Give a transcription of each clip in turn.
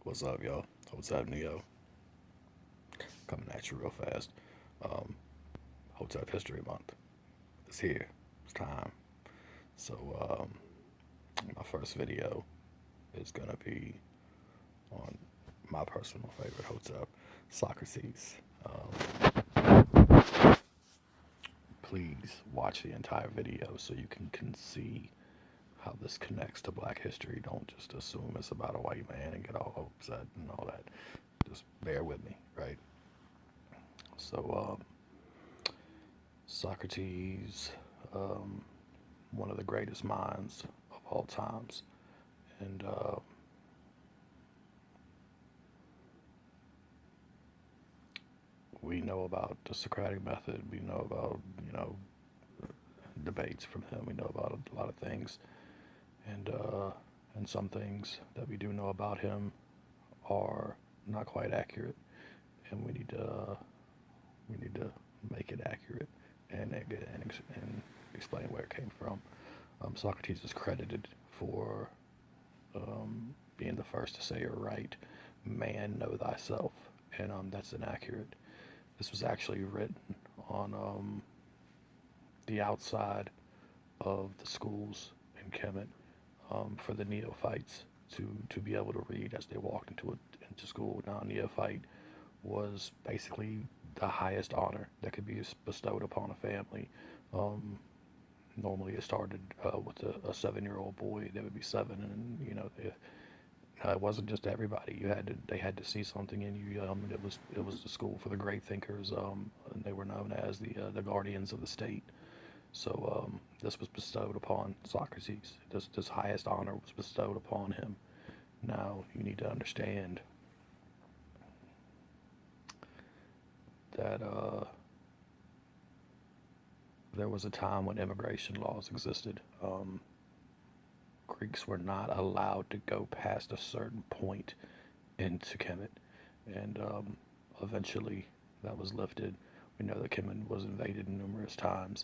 What's up, y'all? What's happening, yo? Coming at you real fast. Um, Hotep History Month is here. It's time. So, my first video is gonna be on my personal favorite Hotep, Socrates. Please watch the entire video so you can see how this connects to Black history. Don't just assume it's about a white man and get all upset and all that. Just bear with me, right? So, Socrates, um, one of the greatest minds of all times, and we know about the Socratic method. We know about debates from him. We know about a lot of things, and some things that we do know about him are not quite accurate, and we need to make it accurate and explain where it came from. Socrates is credited for being the first to say or write, "Man, know thyself," and that's inaccurate. This was actually written on the outside of the schools in Kemet for the neophytes to be able to read as they walked into school. Now, neophyte was basically the highest honor that could be bestowed upon a family. Um, Normally, it started with a 7-year-old boy. They would be seven, and it wasn't just everybody. They had to see something in you. It was the school for the great thinkers, and they were known as the guardians of the state. So this was bestowed upon Socrates. This highest honor was bestowed upon him. Now you need to understand that there was a time when immigration laws existed. Greeks were not allowed to go past a certain point into Kemet, and eventually that was lifted. We know that Kemet was invaded numerous times,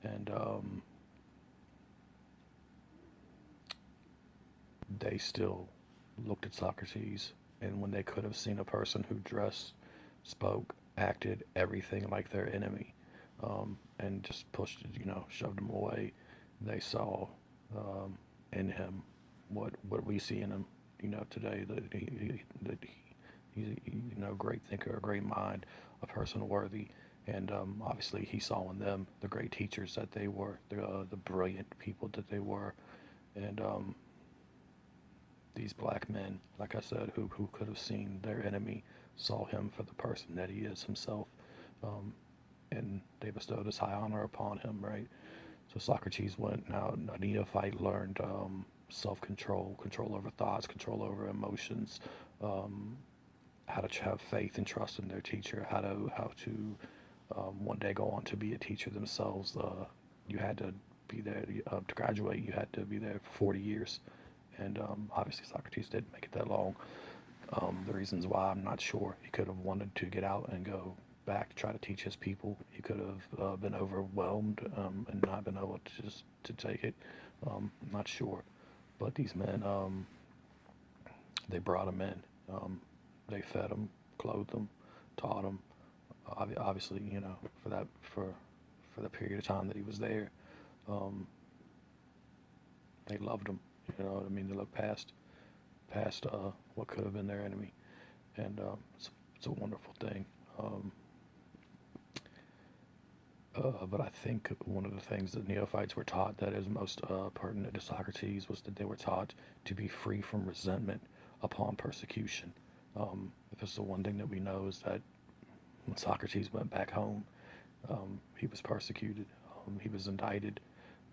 and they still looked at Socrates, and when they could have seen a person who dressed, spoke, acted everything like their enemy, and just pushed it, shoved him away, they saw in him what we see in him, today. He's a great thinker, a great mind, a person worthy, and obviously he saw in them the great teachers that they were, the brilliant people that they were, and these black men, like I said, who could have seen their enemy, saw him for the person that he is himself, and they bestowed this high honor upon him, right? So Socrates went, now a neophyte learned self-control, control over thoughts, control over emotions, how to have faith and trust in their teacher, how to one day go on to be a teacher themselves. You had to be there to graduate. You had to be there for 40 years, and obviously Socrates didn't make it that long. The reasons why, I'm not sure. He could have wanted to get out and go back to try to teach his people. He could have been overwhelmed and not been able to just to take it. I'm not sure, but these men, they brought him in. They fed him, clothed him, taught him. Obviously, for for the period of time that he was there, um, they loved him. You know what I mean? They looked past what could have been their enemy, and it's a wonderful thing. Um, but I think one of the things that neophytes were taught that is most pertinent to Socrates was that they were taught to be free from resentment upon persecution. If it's the one thing that we know is that when Socrates went back home, he was persecuted, he was indicted,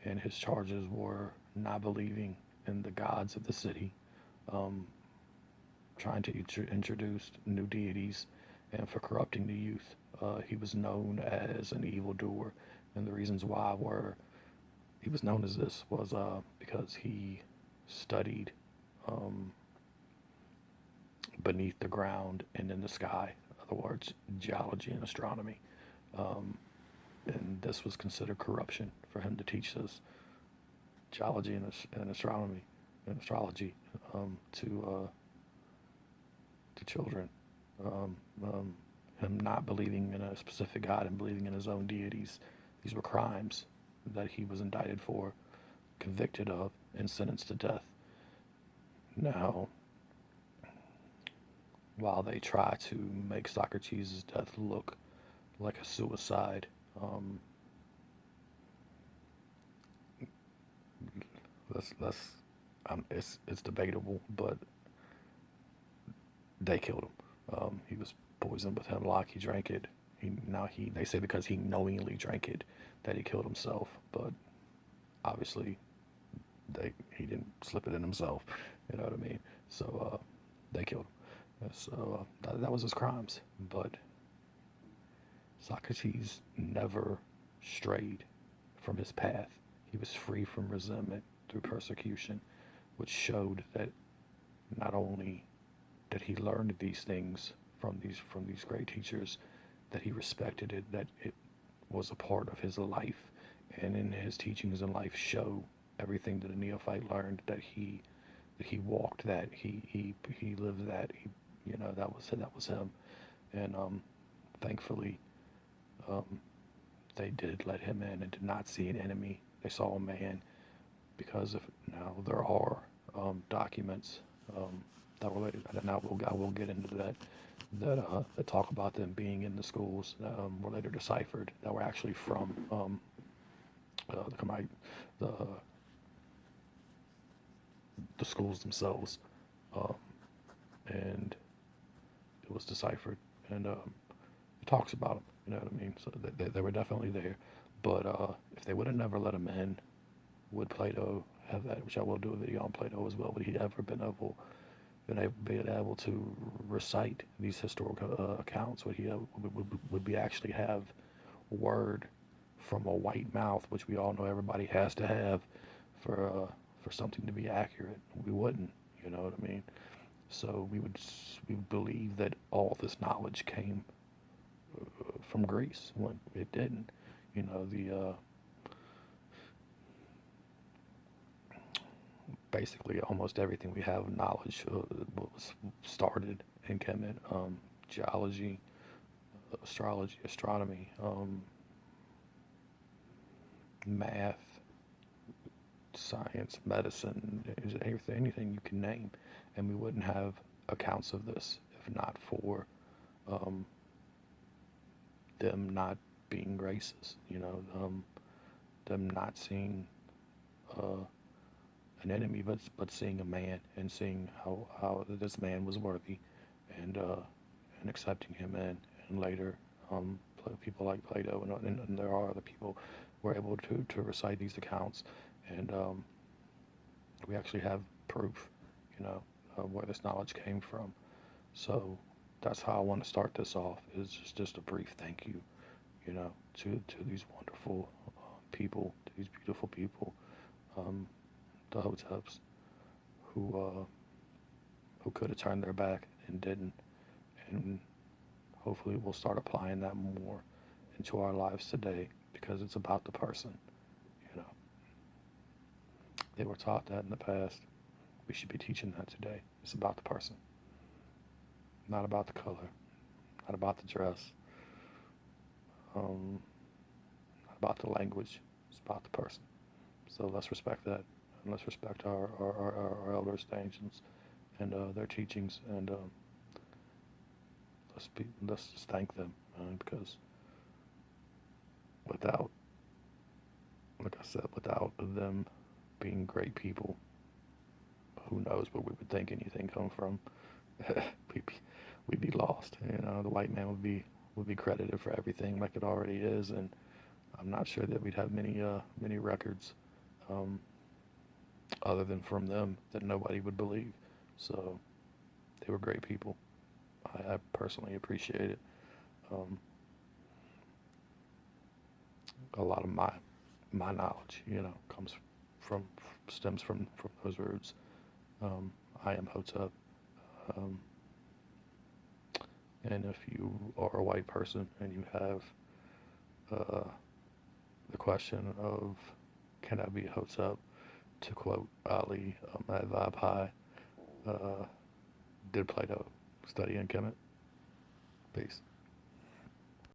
and his charges were not believing in the gods of the city, um, trying to introduce new deities, and for corrupting the youth. He was known as an evildoer, and the reasons why were he was known as this was because he studied um, beneath the ground and in the sky. In other words, geology and astronomy. Um, and this was considered corruption for him to teach us geology and astronomy and astrology to to children. Um, um, Him not believing in a specific God and believing in his own deities. These were crimes that he was indicted for, convicted of, and sentenced to death. Now, while they try to make Socrates' death look like a suicide, um, let's it's debatable, but they killed him. He was poisoned with hemlock. He drank it. They say because he knowingly drank it that he killed himself, but obviously he didn't slip it in himself. You know what I mean? So they killed him. So that was his crimes. But Socrates never strayed from his path. He was free from resentment through persecution, which showed that not only did he learn these things from these great teachers, that he respected it, that it was a part of his life, and in his teachings in life show everything that a neophyte learned, that he walked that, he lived that, that was him. And thankfully, um, they did let him in and did not see an enemy. They saw a man, because of now there are documents that related, and I will get into that talk about them being in the schools that were later deciphered, that were actually from the the schools themselves, um, and it was deciphered, and it talks about them. You know what I mean? So they were definitely there, but if they would have never let them in, would Plato have that? Which I will do a video on Plato as well. Would he ever been able to recite these historical accounts? Would we actually have word from a white mouth, which we all know everybody has to have for something to be accurate? We wouldn't. You know what I mean? So we would believe that all this knowledge came from Greece when it didn't. You know, the basically almost everything we have knowledge was started in Kemet. Geology, astrology, astronomy, math, science, medicine, anything you can name, and we wouldn't have accounts of this if not for um, them not being racist. Them not seeing uh, an enemy, but seeing a man and seeing how this man was worthy, and accepting him in, and later people like Plato and there are other people were able to recite these accounts, and we actually have proof, where this knowledge came from. So that's how I want to start this off. Is just a brief thank you, to these wonderful people, to these beautiful people, um, the Hoteps, who could have turned their back and didn't, and hopefully we'll start applying that more into our lives today, because it's about the person. You know, they were taught that in the past. We should be teaching that today. It's about the person, not about the color, not about the dress, not about the language. It's about the person. So let's respect that, and let's respect our elders, the ancients, and their teachings, and let's just thank them, because without, like I said, without them being great people, who knows where we would think anything come from? we'd, be, we'd be lost. The white man would be credited for everything like it already is, and I'm not sure that we'd have many records other than from them that nobody would believe. So they were great people. I personally appreciate it. Um, a lot of my knowledge, from stems from those roots. I am Hotep, um, and if you are a white person and you have the question of can I be Hotep, to quote Ali Ahmed Vabhai, did Plato studying Kemet. Peace.